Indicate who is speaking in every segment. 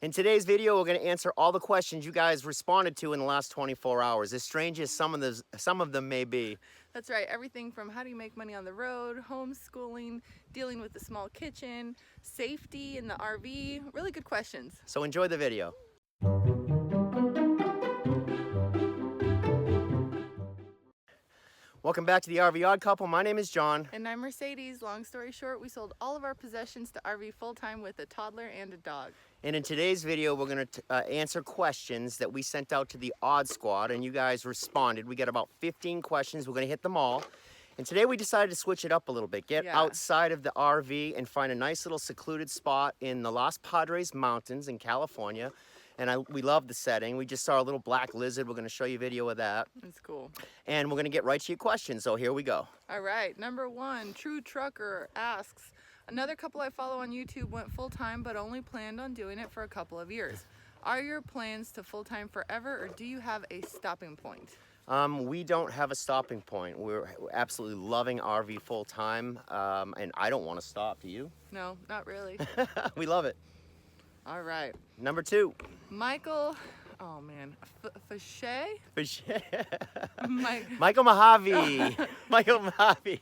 Speaker 1: In today's video, we're going to answer all the questions you guys responded to in the last 24 hours, as strange as some of them may be.
Speaker 2: That's right, everything from how do you make money on the road, homeschooling, dealing with the small kitchen, safety in the RV, really good questions.
Speaker 1: So enjoy the video. Welcome back to the RV Odd Couple. My name is John.
Speaker 2: And I'm Mercedes. Long story short, we sold all of our possessions to RV full-time with a toddler and a dog.
Speaker 1: And in today's video, we're going to answer questions that we sent out to the Odd Squad, and you guys responded. We got about 15 questions. We're going to hit them all. And today we decided to switch it up a little bit, get outside of the RV and find a nice little secluded spot in the Los Padres Mountains in California. And we love the setting. We just saw a little black lizard. We're going to show you a video of that.
Speaker 2: It's cool.
Speaker 1: And we're going to get right to your questions. So here we go.
Speaker 2: All right. Number one, True Trucker asks, another couple I follow on YouTube went full-time but only planned on doing it for a couple of years. Are your plans to full-time forever, or do you have a stopping point?
Speaker 1: We don't have a stopping point. We're absolutely loving RV full-time, and I don't want to stop. Do you?
Speaker 2: No, not really.
Speaker 1: We love it.
Speaker 2: All right.
Speaker 1: Number two.
Speaker 2: Michael, oh man, Fachet?
Speaker 1: Michael Mojave. Michael Mojave.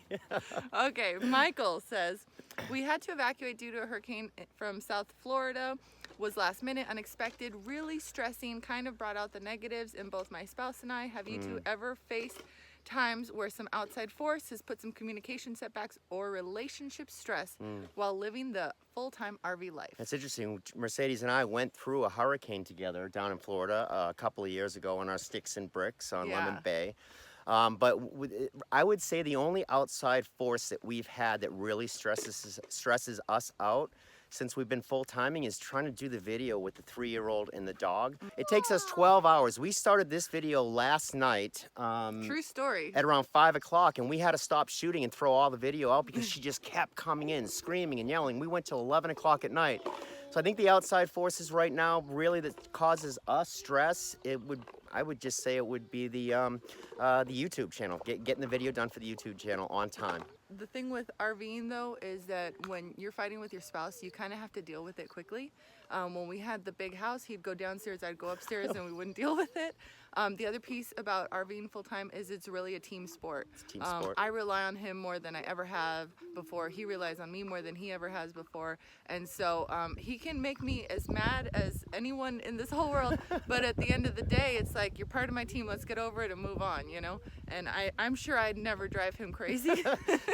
Speaker 2: Okay, Michael says, we had to evacuate due to a hurricane from South Florida. Was last minute, unexpected, really stressing, kind of brought out the negatives in both my spouse and I. Have you two ever faced times where some outside force has put some communication setbacks or relationship stress while living the full-time RV life?
Speaker 1: That's interesting. Mercedes and I went through a hurricane together down in Florida a couple of years ago on our Sticks and Bricks on Lemon Bay. But I would say the only outside force that we've had that really stresses us out since we've been full-timing is trying to do the video with the 3-year-old and the dog. It takes us 12 hours. We started this video last night.
Speaker 2: True story.
Speaker 1: At around 5 o'clock, and we had to stop shooting and throw all the video out because she just kept coming in, screaming and yelling. We went till 11 o'clock at night. So I think the outside forces right now really that causes us stress, I would just say it would be the YouTube channel, getting the video done for the YouTube channel on time.
Speaker 2: The thing with RVing though is that when you're fighting with your spouse, you kind of have to deal with it quickly. When we had the big house, he'd go downstairs, I'd go upstairs, and we wouldn't deal with it. The other piece about RVing full-time is it's really a team sport.
Speaker 1: It's a team sport.
Speaker 2: I rely on him more than I ever have before. He relies on me more than he ever has before. And so he can make me as mad as anyone in this whole world, but at the end of the day, it's like, you're part of my team, let's get over it and move on, you know? And I'm sure I'd never drive him crazy.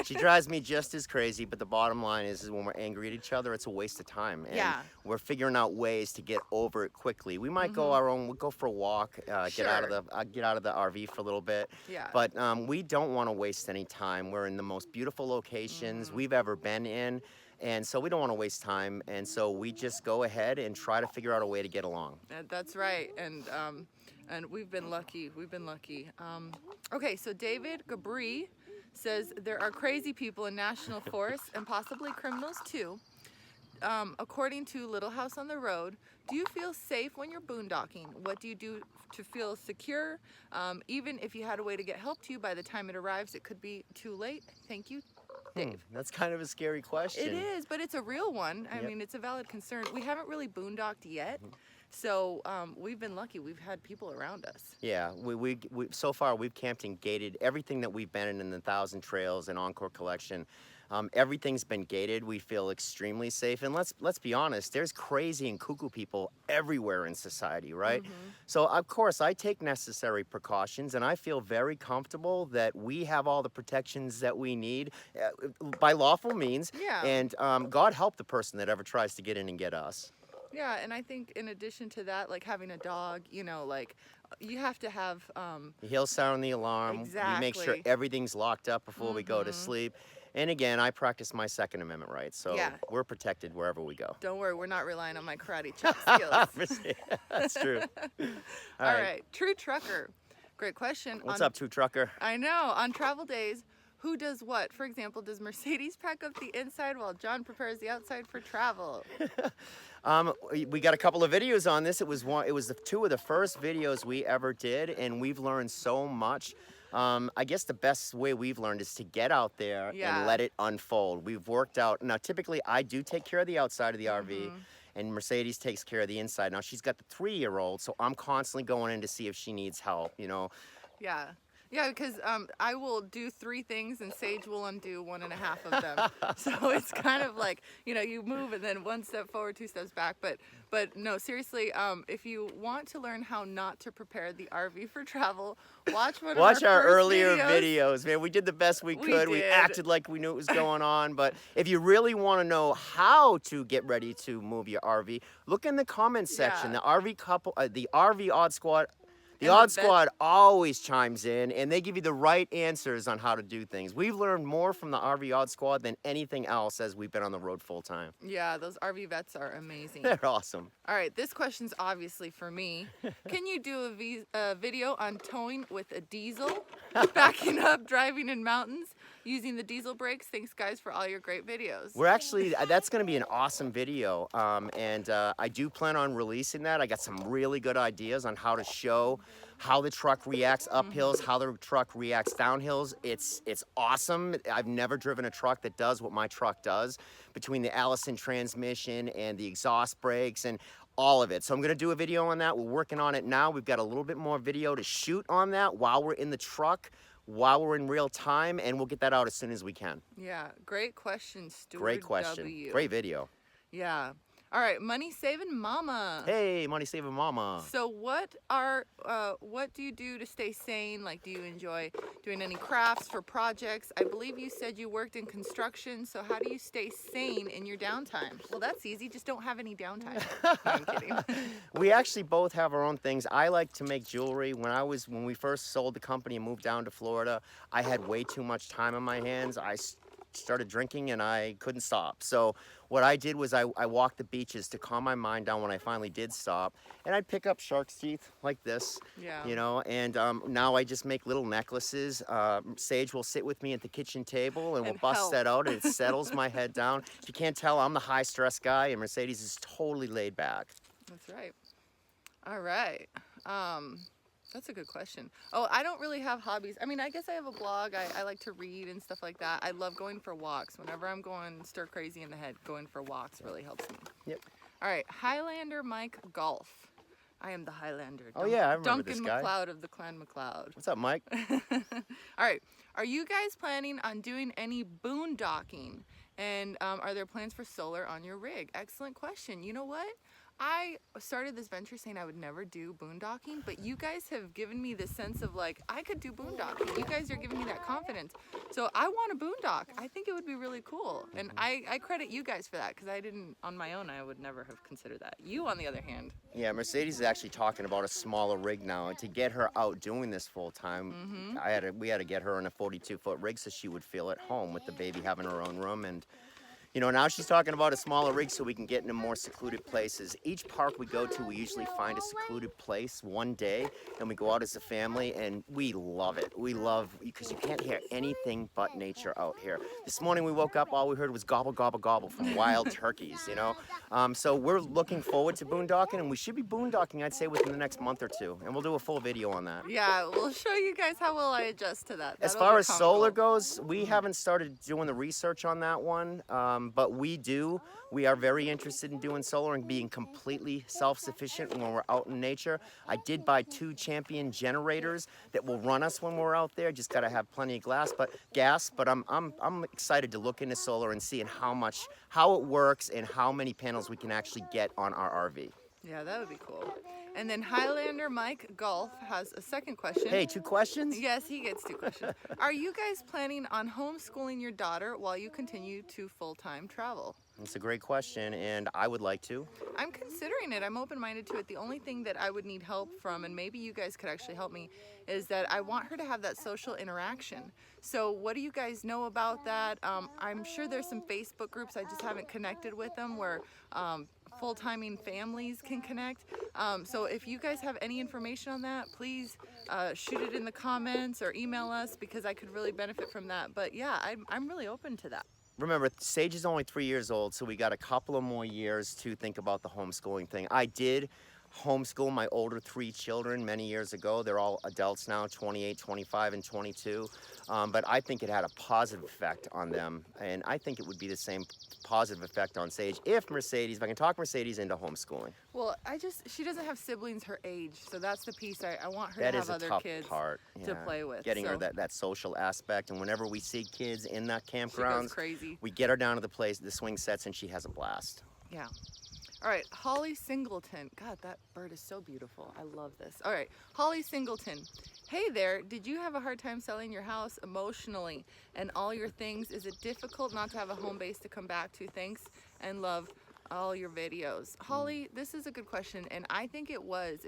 Speaker 1: She drives me just as crazy, but the bottom line is when we're angry at each other, it's a waste of time. And we're figuring out ways to get over it quickly. We might go we'll go for a walk, get out of the RV for a little bit.
Speaker 2: Yeah.
Speaker 1: But we don't want to waste any time. We're in the most beautiful locations we've ever been in. And so we don't want to waste time. And so we just go ahead and try to figure out a way to get along.
Speaker 2: That's right. And we've been lucky. Okay, so David Gabri says there are crazy people in National Forest and possibly criminals too. According to Little House on the Road, do you feel safe when you're boondocking? What do you do to feel secure? Even if you had a way to get help to you, by the time it arrives, it could be too late. Thank you, Dave.
Speaker 1: That's kind of a scary question.
Speaker 2: It is, but it's a real one. I mean, it's a valid concern. We haven't really boondocked yet. So we've been lucky. We've had people around us. Yeah,
Speaker 1: we so far we've camped and gated everything that we've been in the 1,000 Trails and Encore Collection. Everything's been gated. We feel extremely safe. And let's be honest, there's crazy and cuckoo people everywhere in society, right? So of course I take necessary precautions, and I feel very comfortable that we have all the protections that we need by lawful means.
Speaker 2: Yeah.
Speaker 1: And God help the person that ever tries to get in and get us.
Speaker 2: Yeah, and I think in addition to that, like having a dog, you know, like you have to have...
Speaker 1: He'll sound the alarm.
Speaker 2: Exactly.
Speaker 1: We make sure everything's locked up before we go to sleep. And again, I practice my Second Amendment rights, so we're protected wherever we go.
Speaker 2: Don't worry, we're not relying on my karate chop skills.
Speaker 1: That's true.
Speaker 2: All right, True Trucker. Great question.
Speaker 1: What's up, True Trucker?
Speaker 2: I know. On travel days, who does what? For example, does Mercedes pack up the inside while John prepares the outside for travel?
Speaker 1: We got a couple of videos on this. It was two of the first videos we ever did, and we've learned so much. I guess the best way we've learned is to get out there and let it unfold. We've worked out, now typically I do take care of the outside of the RV, and Mercedes takes care of the inside. Now she's got the 3-year-old, so I'm constantly going in to see if she needs help, you know.
Speaker 2: Yeah. Yeah, because I will do 3 things and Sage will undo 1.5 of them. So it's kind of like, you know, you move and then 1 step forward, 2 steps back. But no, seriously, if you want to learn how not to prepare the RV for travel, watch one of our first
Speaker 1: earlier videos, man. We did the best we could. We
Speaker 2: did.
Speaker 1: acted like we knew what was going on. But if you really want to know how to get ready to move your RV, look in the comments section.
Speaker 2: Yeah.
Speaker 1: The RV Odd Squad. The
Speaker 2: And
Speaker 1: Odd Squad always chimes in, and they give you the right answers on how to do things. We've learned more from the RV Odd Squad than anything else as we've been on the road full time.
Speaker 2: Yeah, those RV vets are amazing.
Speaker 1: They're awesome.
Speaker 2: All right, this question's obviously for me. Can you do a video on towing with a diesel, backing up, driving in mountains, using the diesel brakes? Thanks, guys, for all your great videos.
Speaker 1: We're actually, that's going to be an awesome video, and I do plan on releasing that. I got some really good ideas on how to show how the truck reacts up hills, how the truck reacts down hills. It's awesome. I've never driven a truck that does what my truck does, between the Allison transmission and the exhaust brakes and all of it. So I'm gonna do a video on that. We're working on it now. We've got a little bit more video to shoot on that while we're in the truck, while we're in real time, and we'll get that out as soon as we can.
Speaker 2: Yeah, great question, Stuart.
Speaker 1: Great question.
Speaker 2: W.
Speaker 1: Great video.
Speaker 2: Yeah. All right, money saving mama.
Speaker 1: Hey, money saving mama.
Speaker 2: So what do you do to stay sane? Like, do you enjoy doing any crafts for projects? I believe you said you worked in construction, so how do you stay sane in your downtime? Well, that's easy, just don't have any downtime. No, I'm kidding.
Speaker 1: We actually both have our own things. I like to make jewelry. When we first sold the company and moved down to Florida, I had way too much time on my hands. I started drinking and I couldn't stop. So what I did was I walked the beaches to calm my mind down when I finally did stop, and I'd pick up shark's teeth like this,
Speaker 2: Yeah.
Speaker 1: you know, and now I just make little necklaces. Sage will sit with me at the kitchen table and we'll bust
Speaker 2: help.
Speaker 1: that out, and it settles my head down. If you can't tell, I'm the high stress guy, and Mercedes is totally laid back.
Speaker 2: That's right. All right. That's a good question. Oh, I don't really have hobbies. I mean, I guess I have a blog. I like to read and stuff like that. I love going for walks. Whenever I'm going stir crazy in the head, going for walks really helps me.
Speaker 1: Yep.
Speaker 2: All right, Highlander Mike Golf. I am the Highlander.
Speaker 1: Oh yeah, I remember
Speaker 2: Duncan
Speaker 1: this guy.
Speaker 2: McLeod of the Clan McLeod.
Speaker 1: What's up, Mike?
Speaker 2: All right, are you guys planning on doing any boondocking? And are there plans for solar on your rig? Excellent question. You know what? I started this venture saying I would never do boondocking, but you guys have given me this sense of like, I could do boondocking. You guys are giving me that confidence. So I want a boondock. I think it would be really cool. And I credit you guys for that, because I didn't, on my own, I would never have considered that. You, on the other hand.
Speaker 1: Yeah, Mercedes is actually talking about a smaller rig now, and to get her out doing this full time, we had to get her in a 42-foot rig so she would feel at home with the baby having her own room. And you know, now she's talking about a smaller rig so we can get into more secluded places. Each park we go to, we usually find a secluded place one day, and we go out as a family, and we love it. We love, because you can't hear anything but nature out here. This morning we woke up, all we heard was gobble, gobble, gobble from wild turkeys, you know? So we're looking forward to boondocking, and we should be boondocking, I'd say, within the next month or two, and we'll do a full video on that.
Speaker 2: Yeah, we'll show you guys how well I adjust to that.
Speaker 1: As far as solar goes, we haven't started doing the research on that one. But we are very interested in doing solar and being completely self-sufficient when we're out in nature. I did buy 2 Champion generators that will run us when we're out there. Just gotta have plenty of gas, but I'm excited to look into solar and seeing how it works and how many panels we can actually get on our RV.
Speaker 2: Yeah, that would be cool. And then Highlander Mike Golf has a second question.
Speaker 1: Hey, 2 questions?
Speaker 2: Yes, he gets 2 questions. Are you guys planning on homeschooling your daughter while you continue to full-time travel?
Speaker 1: That's a great question, and I would like to.
Speaker 2: I'm considering it. I'm open-minded to it. The only thing that I would need help from, and maybe you guys could actually help me, is that I want her to have that social interaction. So what do you guys know about that? I'm sure there's some Facebook groups, I just haven't connected with them, where full-timing families can connect. So if you guys have any information on that, please shoot it in the comments or email us, because I could really benefit from that. But yeah, I'm really open to that.
Speaker 1: Remember, Sage is only 3 years old, so we got a couple of more years to think about the homeschooling thing. I did homeschool my older 3 children many years ago. They're all adults now, 28, 25, and 22. But I think it had a positive effect on them. And I think it would be the same positive effect on Sage if I can talk Mercedes into homeschooling.
Speaker 2: Well, she doesn't have siblings her age, so that's the piece I want her
Speaker 1: That
Speaker 2: to
Speaker 1: is
Speaker 2: have
Speaker 1: a
Speaker 2: other
Speaker 1: tough
Speaker 2: kids
Speaker 1: part,
Speaker 2: to play with.
Speaker 1: getting her
Speaker 2: so
Speaker 1: that social aspect. And whenever we see kids in that
Speaker 2: she
Speaker 1: campground,
Speaker 2: goes crazy.
Speaker 1: we get her down to the swing sets, and she has a blast.
Speaker 2: Yeah. All right, Holly Singleton. God, that bird is so beautiful. I love this. All right, Holly Singleton. Hey there, did you have a hard time selling your house emotionally and all your things? Is it difficult not to have a home base to come back to? Thanks and love all your videos. Holly, this is a good question, and I think it was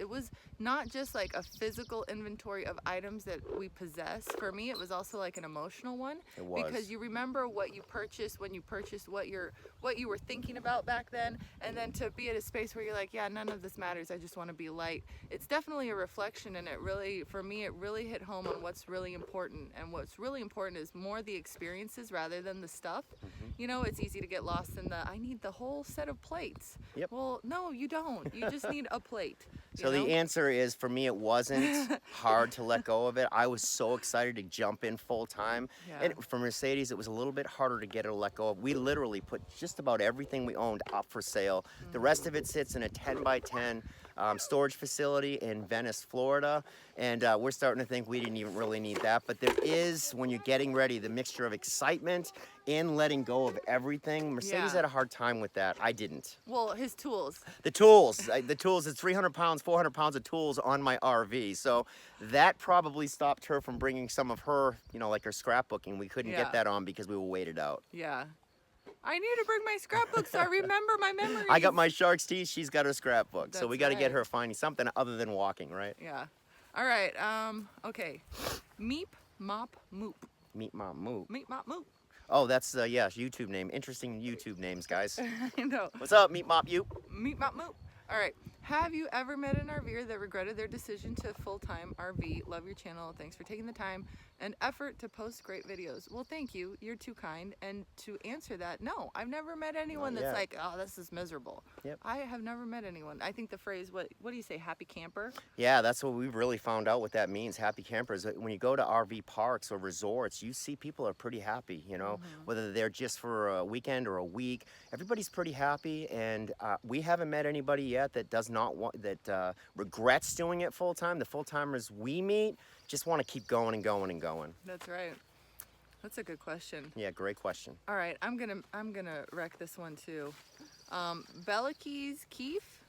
Speaker 2: not just like a physical inventory of items that we possess. For me, it was also like an emotional one.
Speaker 1: It was.
Speaker 2: Because you remember what you purchased when you purchased what you were thinking about back then, and then to be at a space where you're like, yeah, none of this matters, I just want to be light. It's definitely a reflection, and for me it really hit home on what's really important. And what's really important is more the experiences rather than the stuff. You know, it's easy to get lost in I need the whole set of plates.
Speaker 1: Yep.
Speaker 2: Well, no, you don't. You just need a plate.
Speaker 1: So the answer is, for me, it wasn't hard to let go of it. I was so excited to jump in full time.
Speaker 2: Yeah.
Speaker 1: And for Mercedes, it was a little bit harder to get her to let go of. We literally put just about everything we owned up for sale. The rest of it sits in a 10 by 10 storage facility in Venice, Florida. And we're starting to think we didn't even really need that. But there is, when you're getting ready, the mixture of excitement and letting go of everything. Mercedes had a hard time with that. I didn't.
Speaker 2: Well, his tools.
Speaker 1: The tools, is 300 pounds, 400 pounds of tools on my RV. So that probably stopped her from bringing some of her, like her scrapbooking. We couldn't get that on because we were weighted out.
Speaker 2: Yeah. I need to bring my scrapbook so I remember my memories.
Speaker 1: I got my shark's teeth. She's got her scrapbook.
Speaker 2: That's
Speaker 1: so we got to get
Speaker 2: right.
Speaker 1: her finding something other than walking, right?
Speaker 2: Yeah. All right. Okay. Meep, mop, moop.
Speaker 1: Meet Mom Moop.
Speaker 2: Meep, mop, moop.
Speaker 1: Oh, that's, YouTube name. Interesting YouTube names, guys.
Speaker 2: I know.
Speaker 1: What's up, Meet Mop You?
Speaker 2: Meep, mop, moop. All right. Have you ever met an RVer that regretted their decision to full-time RV? Love your channel. Thanks for taking the time and effort to post great videos. Well, thank you. You're too kind. And to answer that, no, I've never met anyone that's like, oh, this is miserable.
Speaker 1: Yep.
Speaker 2: I have never met anyone. I think the phrase, what do you say, happy camper?
Speaker 1: Yeah, that's what we've really found out what that means, happy campers. When you go to RV parks or resorts, you see people are pretty happy, whether they're just for a weekend or a week. Everybody's pretty happy, and we haven't met anybody yet that does not want, that regrets doing it full time. The full timers we meet just want to keep going and going and going.
Speaker 2: That's right. That's a good question.
Speaker 1: Yeah, great question.
Speaker 2: All right, I'm gonna wreck this one too. Bellikes Keefe.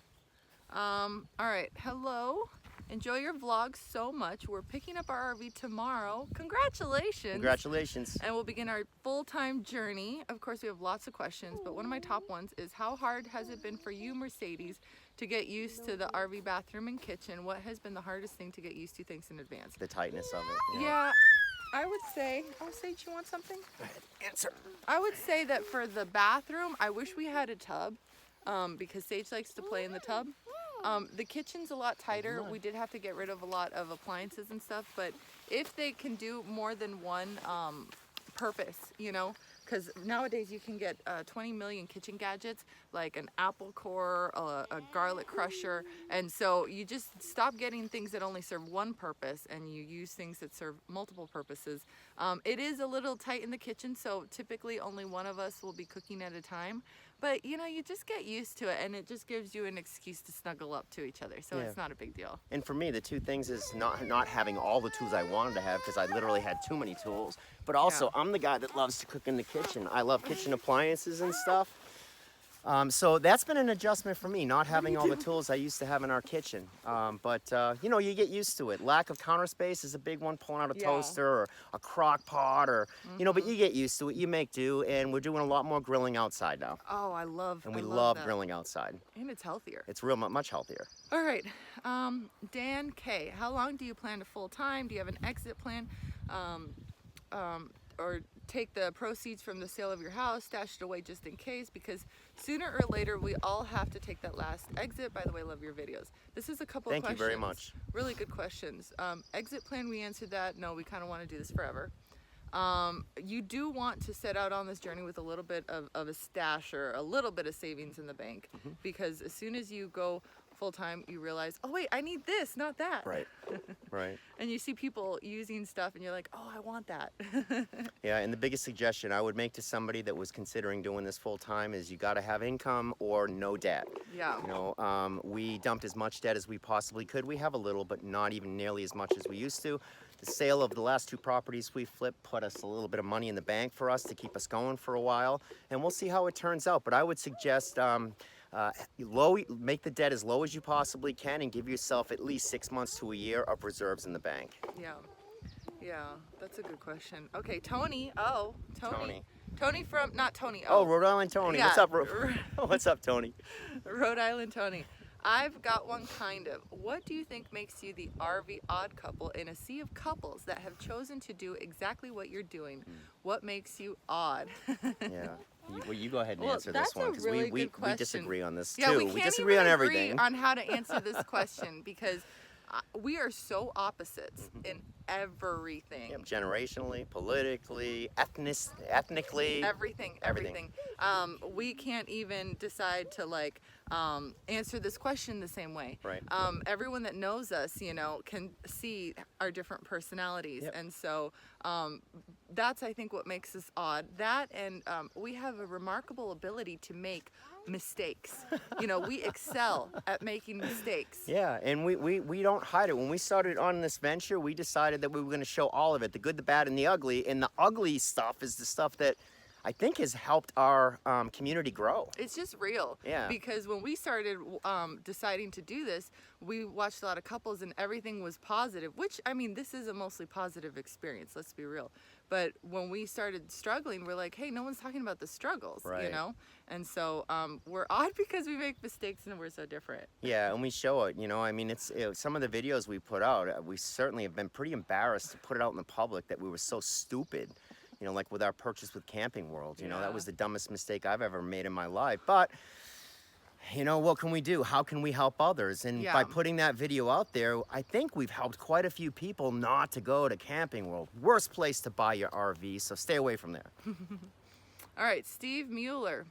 Speaker 2: All right, hello. Enjoy your vlog so much. We're picking up our RV tomorrow. Congratulations.
Speaker 1: Congratulations.
Speaker 2: And we'll begin our full-time journey. Of course, we have lots of questions, but one of my top ones is, how hard has it been for you, Mercedes, to get used to the RV bathroom and kitchen? What has been the hardest thing to get used to? Thanks in advance.
Speaker 1: The tightness of it.
Speaker 2: Yeah, I would say, do you want something?
Speaker 1: Go ahead, answer.
Speaker 2: I would say that for the bathroom, I wish we had a tub because Sage likes to play in the tub. The kitchen's a lot tighter. We did have to get rid of a lot of appliances and stuff, but if they can do more than one purpose, because nowadays you can get 20 million kitchen gadgets, like an apple core, a garlic crusher, and so you just stop getting things that only serve one purpose and you use things that serve multiple purposes. It is a little tight in the kitchen, so typically only one of us will be cooking at a time. But you just get used to it, and it just gives you an excuse to snuggle up to each other, so it's not a big deal.
Speaker 1: And for me, the two things is not having all the tools I wanted to have, because I literally had too many tools. But also, I'm the guy that loves to cook in the kitchen. I love kitchen appliances and stuff. So that's been an adjustment for me, not having all the tools I used to have in our kitchen. But you get used to it. Lack of counter space is a big one, pulling out a toaster or a crock pot, or, but you get used to it. You make do, and we're doing a lot more grilling outside now.
Speaker 2: Oh, I love
Speaker 1: And we
Speaker 2: love
Speaker 1: love grilling outside.
Speaker 2: And it's healthier.
Speaker 1: It's much healthier.
Speaker 2: All right, Dan K, how long do you plan to full time? Do you have an exit plan? Or take the proceeds from the sale of your house, stash it away just in case, because sooner or later we all have to take that last exit. By the way, love your videos. This is a couple of questions.
Speaker 1: Thank you very much.
Speaker 2: Really good questions. Exit plan, we answered that. No, we kind of want to do this forever. You do want to set out on this journey with a little bit of a stash or a little bit of savings in the bank, because as soon as you go full time, you realize, oh wait, I need this, not that.
Speaker 1: Right. Right.
Speaker 2: And you see people using stuff and you're like, oh, I want that.
Speaker 1: Yeah, and the biggest suggestion I would make to somebody that was considering doing this full time is you got to have income or no debt.
Speaker 2: Yeah.
Speaker 1: You know, we dumped as much debt as we possibly could. We have a little, but not even nearly as much as we used to. The sale of the last 2 properties we flipped put us a little bit of money in the bank for us to keep us going for a while, and we'll see how it turns out. But I would suggest make the debt as low as you possibly can and give yourself at least 6 months to a year of reserves in the bank.
Speaker 2: Yeah. Yeah, that's a good question. Okay, Tony. Oh, Tony. Tony from, not Tony.
Speaker 1: Oh, Rhode Island Tony.
Speaker 2: Yeah.
Speaker 1: What's up, What's up, Tony?
Speaker 2: Rhode Island Tony. I've got one kind of. What do you think makes you the RV odd couple in a sea of couples that have chosen to do exactly what you're doing? What makes you odd?
Speaker 1: Yeah. Well, you go ahead and answer
Speaker 2: that's
Speaker 1: this one,
Speaker 2: a
Speaker 1: because
Speaker 2: really
Speaker 1: we
Speaker 2: good question.
Speaker 1: disagree on this
Speaker 2: Yeah,
Speaker 1: too.
Speaker 2: we can't
Speaker 1: disagree
Speaker 2: even
Speaker 1: on
Speaker 2: agree
Speaker 1: everything.
Speaker 2: on how to answer this question because we are so opposites in everything.
Speaker 1: Yep, generationally, politically, ethnically.
Speaker 2: Everything. We can't even decide to like answer this question the same way.
Speaker 1: Right.
Speaker 2: Everyone that knows us, you know, can see our different personalities,
Speaker 1: Yep.
Speaker 2: and so that's I think what makes us odd. That and we have a remarkable ability to make mistakes. You know, we excel at making mistakes.
Speaker 1: Yeah, and we don't hide it. When we started on this venture, we decided that we were going to show all of it, the good, the bad, and the ugly. And the ugly stuff is the stuff that I think has helped our community grow.
Speaker 2: It's just real.
Speaker 1: Yeah.
Speaker 2: Because when we started deciding to do this, we watched a lot of couples and everything was positive, which, I mean, this is a mostly positive experience, let's be real. But when we started struggling, we're like, hey, no one's talking about the struggles,
Speaker 1: Right.
Speaker 2: you know? And so we're odd because we make mistakes and we're so different.
Speaker 1: Yeah, and we show it, you know. I mean, some of the videos we put out, we certainly have been pretty embarrassed to put it out in the public that we were so stupid. You know, like with our purchase with Camping World, you know, that was the dumbest mistake I've ever made in my life. But, you know, what can we do? How can we help others? And by putting that video out there, I think we've helped quite a few people not to go to Camping World. Worst place to buy your RV, so stay away from there.
Speaker 2: All right, Steve Mueller.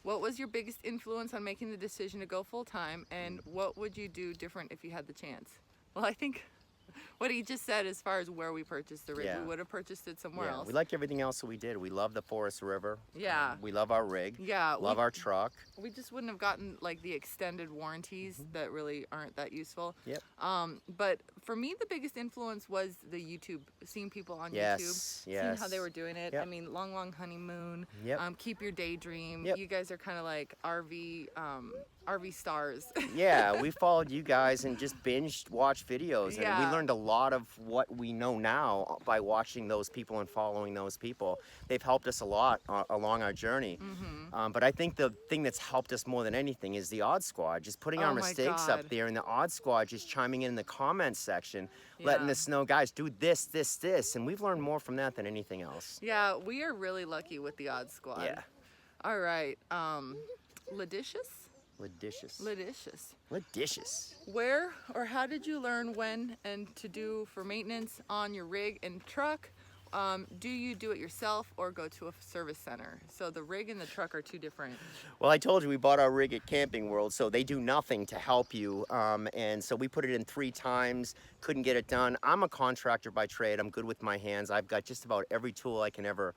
Speaker 2: What was your biggest influence on making the decision to go full-time, and what would you do different if you had the chance? Well, I think what he just said as far as where we purchased the rig, we would have purchased it somewhere else.
Speaker 1: We like everything else that we did. We love the Forest River.
Speaker 2: Yeah.
Speaker 1: We love our rig.
Speaker 2: Yeah.
Speaker 1: Love our truck.
Speaker 2: We just wouldn't have gotten like the extended warranties that really aren't that useful.
Speaker 1: Yep.
Speaker 2: But for me, the biggest influence was the YouTube, seeing people on YouTube, seeing how they were doing it.
Speaker 1: Yep.
Speaker 2: I mean, Long Long Honeymoon,
Speaker 1: Yep.
Speaker 2: Keep Your Daydream.
Speaker 1: Yep.
Speaker 2: You guys are kind of like RV stars.
Speaker 1: Yeah, we followed you guys and just binged watched videos, and we
Speaker 2: Yeah.
Speaker 1: learned a lot of what we know now by watching those people and following those people. They've helped us a lot along our journey. But I think the thing that's helped us more than anything is the Odd Squad, just putting our
Speaker 2: Oh my
Speaker 1: mistakes
Speaker 2: God.
Speaker 1: up there, and the Odd Squad just chiming in the comments section, letting us know, guys, do this, this, this, and we've learned more from that than anything else.
Speaker 2: Yeah, we are really lucky with the Odd Squad.
Speaker 1: Yeah.
Speaker 2: All right. Ladicious?
Speaker 1: Ladicious.
Speaker 2: Ladicious.
Speaker 1: Ladicious.
Speaker 2: Where or how did you learn when and to do for maintenance on your rig and truck? Do you do it yourself or go to a service center? So the rig and the truck are two different.
Speaker 1: Well, I told you we bought our rig at Camping World, so they do nothing to help you. And so we put it in 3 times, couldn't get it done. I'm a contractor by trade. I'm good with my hands. I've got just about every tool I can ever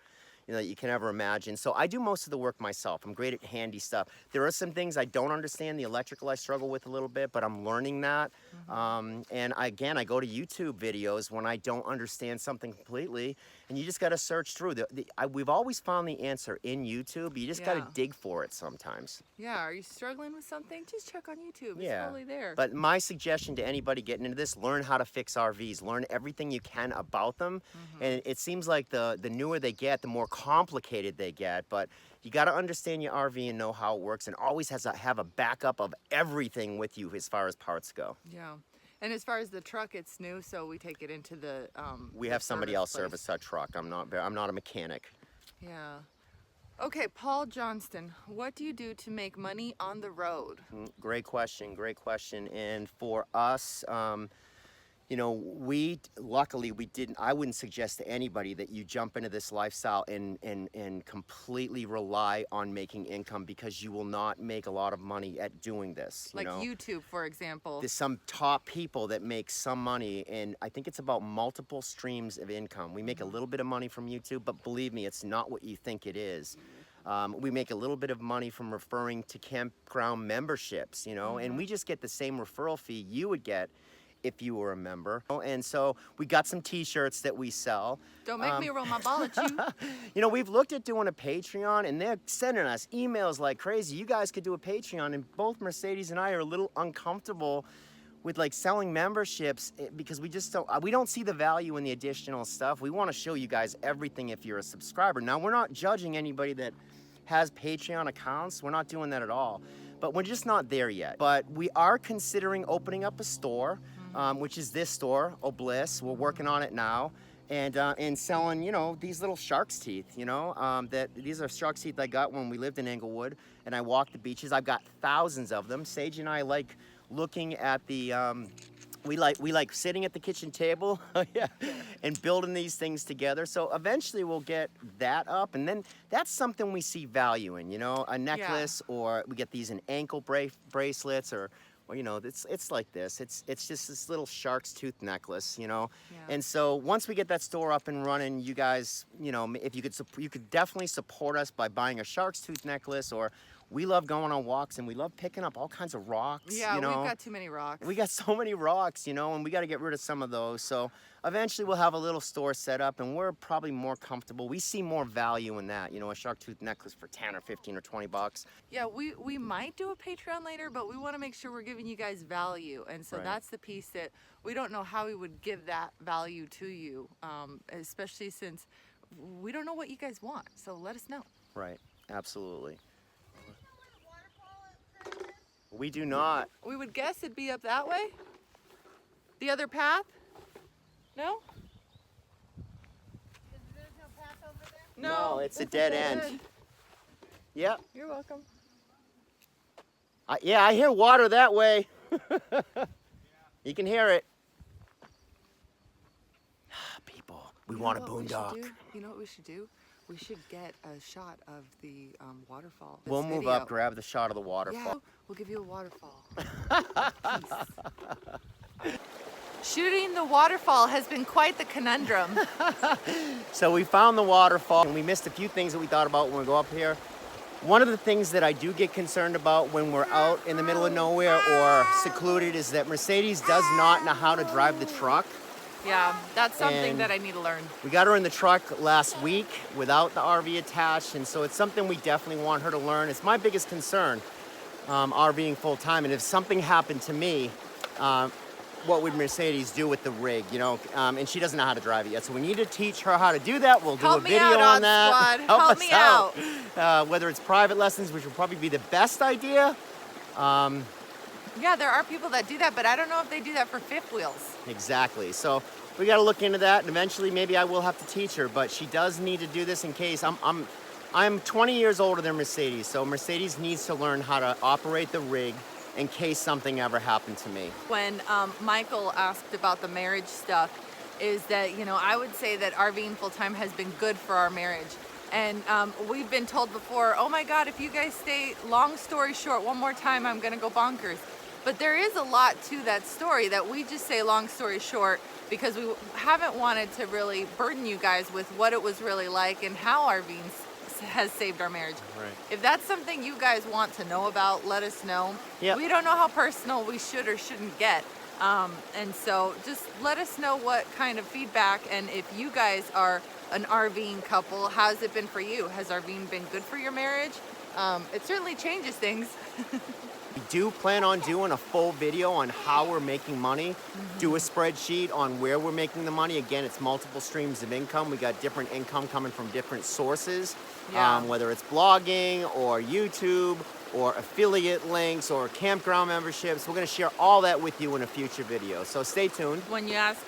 Speaker 1: that you can ever imagine. So I do most of the work myself. I'm great at handy stuff. There are some things I don't understand. The electrical I struggle with a little bit, but I'm learning that. And I go to YouTube videos when I don't understand something completely, and you just got to search through. We've always found the answer in YouTube. You just got to dig for it sometimes.
Speaker 2: Yeah, are you struggling with something? Just check on YouTube. It's
Speaker 1: Yeah.
Speaker 2: probably there.
Speaker 1: But my suggestion to anybody getting into this, learn how to fix RVs. Learn everything you can about them. And it seems like the newer they get, the more complicated they get. But you got to understand your RV and know how it works, and always have a backup of everything with you as far as parts go.
Speaker 2: Yeah. And as far as the truck, it's new, so we take it into the
Speaker 1: We
Speaker 2: the
Speaker 1: have somebody else
Speaker 2: place.
Speaker 1: service our truck. I'm not a mechanic.
Speaker 2: Yeah. Okay, Paul Johnston, what do you do to make money on the road?
Speaker 1: Great question. And for us, you know, luckily we didn't. I wouldn't suggest to anybody that you jump into this lifestyle and completely rely on making income, because you will not make a lot of money at doing this.
Speaker 2: Like YouTube, for example.
Speaker 1: There's some top people that make some money, and I think it's about multiple streams of income. We make a little bit of money from YouTube, but believe me, it's not what you think it is. We make a little bit of money from referring to campground memberships, you know, and we just get the same referral fee you would get if you were a member. And so we got some t-shirts that we sell.
Speaker 2: Don't make me roll my ball at you.
Speaker 1: You know, we've looked at doing a Patreon, and they're sending us emails like crazy. You guys could do a Patreon, and both Mercedes and I are a little uncomfortable with like selling memberships, because we don't see the value in the additional stuff. We want to show you guys everything if you're a subscriber. Now, we're not judging anybody that has Patreon accounts. We're not doing that at all, but we're just not there yet. But we are considering opening up a store, which is this store, Bliss. We're working on it now, and selling, you know, these little shark's teeth, you know, these are shark's teeth I got when we lived in Englewood, and I walked the beaches. I've got thousands of them. Sage and I like looking at the, we like sitting at the kitchen table, yeah, and building these things together. So eventually we'll get that up, and then that's something we see value in, you know, a necklace, or we get these in ankle bracelets, or you know, it's like this. It's just this little shark's tooth necklace, you know. Yeah. And so once we get that store up and running, you guys, you know, if you could definitely support us by buying a shark's tooth necklace, or we love going on walks, and we love picking up all kinds of rocks.
Speaker 2: Yeah,
Speaker 1: you know?
Speaker 2: we've got too many rocks.
Speaker 1: We got so many rocks, you know, and we got to get rid of some of those. So eventually we'll have a little store set up, and we're probably more comfortable. We see more value in that, you know, a shark tooth necklace for 10 or 15 or 20 bucks.
Speaker 2: Yeah, we might do a Patreon later, but we want to make sure we're giving you guys value. And so that's the piece that we don't know how we would give that value to you, especially since we don't know what you guys want. So let us know.
Speaker 1: Right, absolutely. We do not.
Speaker 2: We would guess it'd be up that way. The other path? No?
Speaker 3: There's no path over there?
Speaker 1: No, it's a dead end. Yep.
Speaker 2: You're welcome.
Speaker 1: Yeah, I hear water that way. You can hear it. People, we want a boondock.
Speaker 2: You know what we should do? We should get a shot of the waterfall.
Speaker 1: We'll move up, grab the shot of the waterfall.
Speaker 2: Yeah, we'll give you a waterfall. Shooting the waterfall has been quite the conundrum.
Speaker 1: So we found the waterfall, and we missed a few things that we thought about when we go up here. One of the things that I do get concerned about when we're out in the middle of nowhere or secluded is that Mercedes does not know how to drive the truck.
Speaker 2: Yeah, that's something that I need to learn.
Speaker 1: We got her in the truck last week without the RV attached, and so it's something we definitely want her to learn. It's my biggest concern, RVing full time, and if something happened to me, what would Mercedes do with the rig, you know? And she doesn't know how to drive it yet, so we need to teach her how to do that. We'll do a video on that.
Speaker 2: Help me out.
Speaker 1: Whether it's private lessons, which would probably be the best idea.
Speaker 2: Yeah, there are people that do that, but I don't know if they do that for fifth wheels.
Speaker 1: Exactly. So we got to look into that, and eventually maybe I will have to teach her, but she does need to do this in case. I'm 20 years older than Mercedes, so Mercedes needs to learn how to operate the rig in case something ever happened to me.
Speaker 2: When Michael asked about the marriage stuff, is that, you know, I would say that RVing full-time has been good for our marriage. And we've been told before, oh my God, if you guys stay, long story short, one more time, I'm gonna go bonkers. But there is a lot to that story that we just say long story short because we haven't wanted to really burden you guys with what it was really like and how RVing has saved our marriage.
Speaker 1: Right.
Speaker 2: If that's something you guys want to know about, let us know.
Speaker 1: Yep.
Speaker 2: We don't know how personal we should or shouldn't get. And so just let us know what kind of feedback, and if you guys are an RVing couple, how's it been for you? Has RVing been good for your marriage? It certainly changes things.
Speaker 1: We do plan on doing a full video on how we're making money, do a spreadsheet on where we're making the money. Again, it's multiple streams of income. We got different income coming from different sources, whether it's blogging or YouTube or affiliate links or campground memberships. We're gonna share all that with you in a future video, so stay tuned.
Speaker 2: When you ask,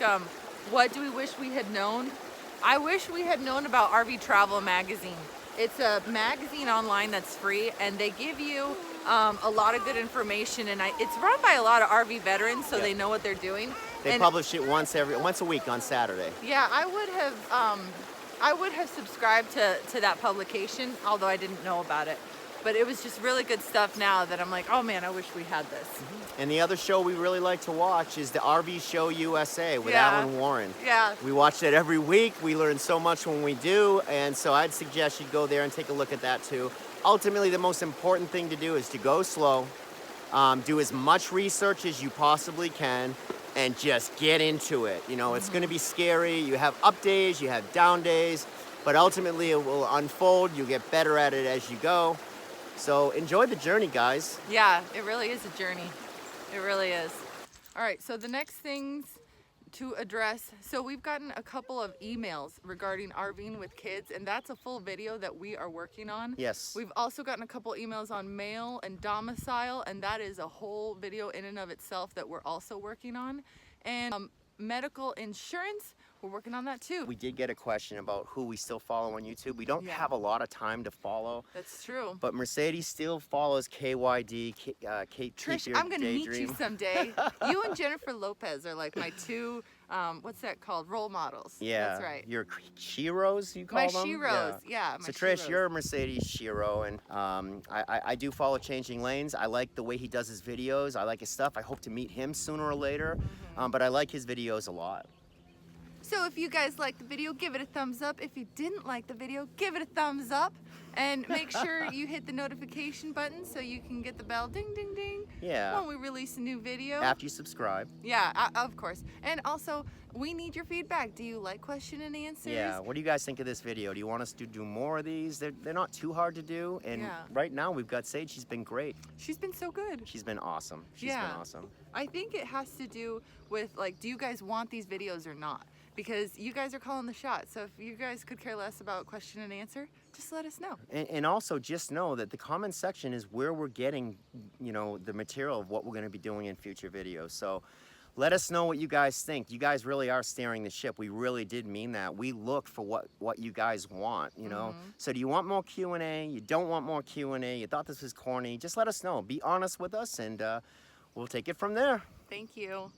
Speaker 2: what do we wish we had known? I wish we had known about RV Travel Magazine. It's a magazine online that's free, and they give you a lot of good information, and it's run by a lot of RV veterans, so
Speaker 1: Yep.
Speaker 2: they know what they're doing.
Speaker 1: They
Speaker 2: And
Speaker 1: publish it once a week on Saturday.
Speaker 2: yeah, I would have subscribed to that publication, although I didn't know about it. But it was just really good stuff now that I'm like, oh man, I wish we had this.
Speaker 1: And the other show we really like to watch is the RV Show USA with
Speaker 2: Yeah.
Speaker 1: Alan Warren.
Speaker 2: Yeah.
Speaker 1: We watch that every week. We learn so much when we do, and so I'd suggest you go there and take a look at that too. Ultimately, the most important thing to do is to go slow, do as much research as you possibly can, and just get into it. You know, it's going to be scary. You have up days, you have down days, but ultimately it will unfold. You'll get better at it as you go. So enjoy the journey, guys.
Speaker 2: Yeah, it really is a journey. It really is. All right, so the next things to address. So we've gotten a couple of emails regarding RVing with kids, and that's a full video that we are working on.
Speaker 1: Yes.
Speaker 2: We've also gotten a couple emails on mail and domicile, and that is a whole video in and of itself that we're also working on. And medical insurance, we're working on that too.
Speaker 1: We did get a question about who we still follow on YouTube. We don't
Speaker 2: Yeah.
Speaker 1: have a lot of time to follow,
Speaker 2: That's true.
Speaker 1: but Mercedes still follows KYD, Kate
Speaker 2: Trish,
Speaker 1: Keep
Speaker 2: I'm gonna meet you
Speaker 1: Daydream.
Speaker 2: someday. You and Jennifer Lopez are like my two, what's that called? Role models.
Speaker 1: Yeah,
Speaker 2: That's right.
Speaker 1: your Shiros, you call
Speaker 2: My
Speaker 1: them?
Speaker 2: Shiros, yeah. My
Speaker 1: So Trish,
Speaker 2: Shiros.
Speaker 1: you're a Mercedes Shiro, and I do follow Changing Lanes. I like the way he does his videos. I like his stuff. I hope to meet him sooner or later, but I like his videos a lot.
Speaker 2: So if you guys liked the video, give it a thumbs up. If you didn't like the video, give it a thumbs up. And make sure you hit the notification button so you can get the bell ding ding ding
Speaker 1: Yeah.
Speaker 2: when we release a new video.
Speaker 1: After you subscribe.
Speaker 2: Yeah, of course. And also, we need your feedback. Do you like question and answers?
Speaker 1: Yeah. What do you guys think of this video? Do you want us to do more of these? They're not too hard to do. And
Speaker 2: Yeah.
Speaker 1: right now we've got Sage. She's been great.
Speaker 2: She's been so good.
Speaker 1: She's been awesome. She's
Speaker 2: Yeah.
Speaker 1: been awesome.
Speaker 2: I think it has to do with, like, do you guys want these videos or not? Because you guys are calling the shots. So if you guys could care less about question and answer, just let us know.
Speaker 1: And also just know that the comment section is where we're getting, you know, the material of what we're going to be doing in future videos. So let us know what you guys think. You guys really are steering the ship. We really did mean that. We look for what you guys want, you know. So do you want more Q&A? You don't want more Q&A? You thought this was corny? Just let us know. Be honest with us, and we'll take it from there.
Speaker 2: Thank you.